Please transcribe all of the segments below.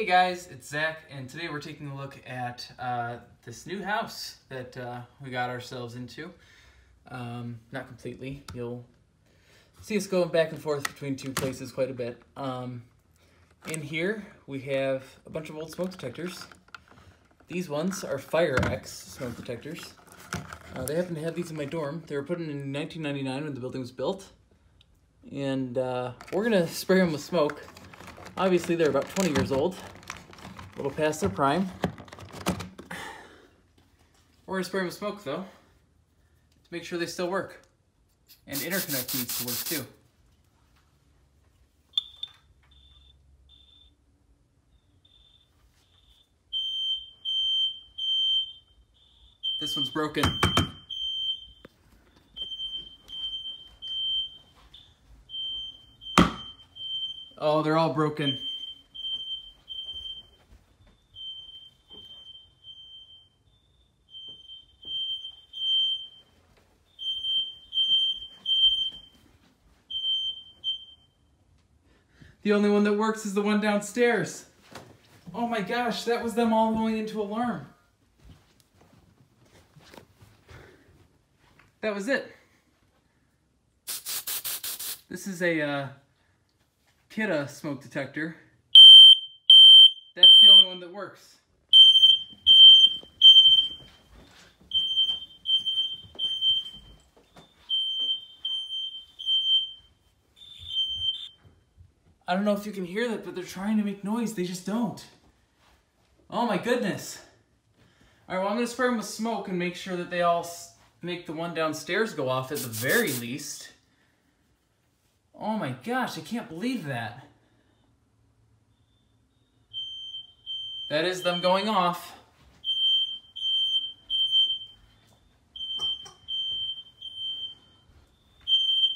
Hey guys, it's Zach, and today we're taking a look at this new house that we got ourselves into. Not completely. You'll see us going back and forth between two places quite a bit. In here we have a bunch of old smoke detectors. These ones are Fire-X smoke detectors. They happen to have these in my dorm. They were put in 1999 when the building was built. And we're going to spray them with smoke. Obviously, they're about 20 years old, a little past their prime. We're going to spray them with smoke, though, to make sure they still work. And interconnect needs to work, too. This one's broken. Oh, they're all broken. The only one that works is the one downstairs. Oh my gosh, that was them all going into alarm. That was it. This is a Kidde smoke detector. That's the only one that works. I don't know if you can hear that, but they're trying to make noise. They just don't. Oh my goodness. All right, well, I'm going to spray them with smoke and make sure that they all make the one downstairs go off at the very least. Oh my gosh, I can't believe that. That is them going off.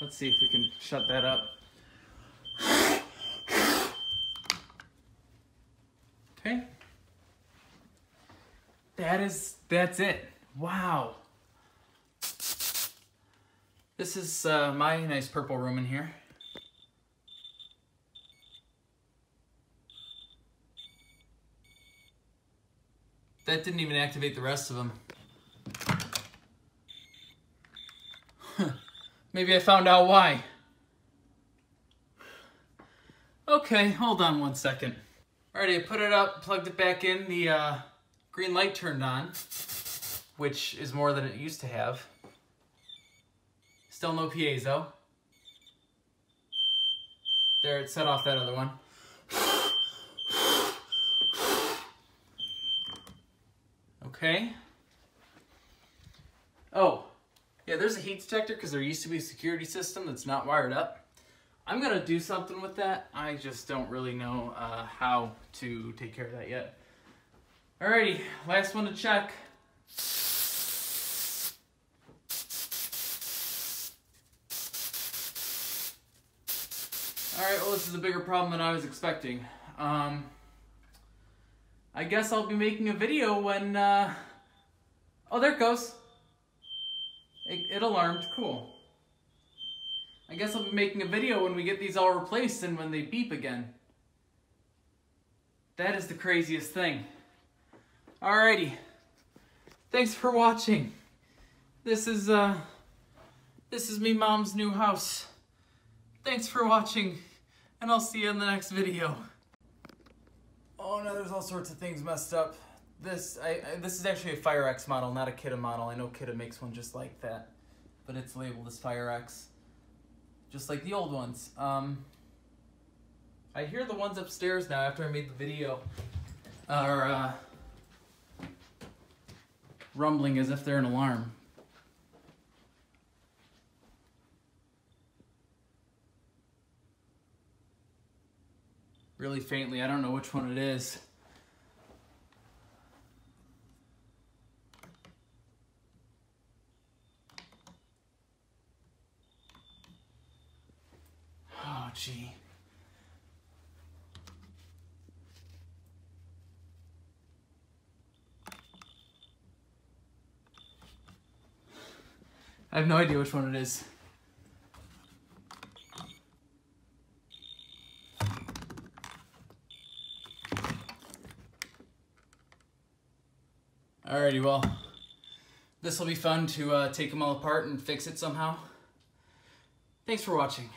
Let's see if we can shut that up. Okay. That's it. Wow. This is my nice purple room in here. That didn't even activate the rest of them. Maybe I found out why. Okay, hold on one second. Alrighty, I put it up, plugged it back in, the green light turned on, which is more than it used to have. Still no piezo. There, it set off that other one. Okay. Oh, yeah, there's a heat detector because there used to be a security system that's not wired up. I'm going to do something with that. I just don't really know how to take care of that yet. Alrighty, last one to check. Alright, well, this is a bigger problem than I was expecting. I guess I'll be making a video when, oh, there it goes. It alarmed, cool. I guess I'll be making a video when we get these all replaced and when they beep again. That is the craziest thing. Alrighty. Thanks for watching. This is me mom's new house. Thanks for watching, and I'll see you in the next video. Oh no, there's all sorts of things messed up. This is actually a Fire-X model, not a Kidde model. I know Kidde makes one just like that, but it's labeled as Fire-X, just like the old ones. I hear the ones upstairs now after I made the video are rumbling as if they're an alarm. Really faintly, I don't know which one it is. Oh, gee. I have no idea which one it is. Alrighty, well, this will be fun to take them all apart and fix it somehow. Thanks for watching.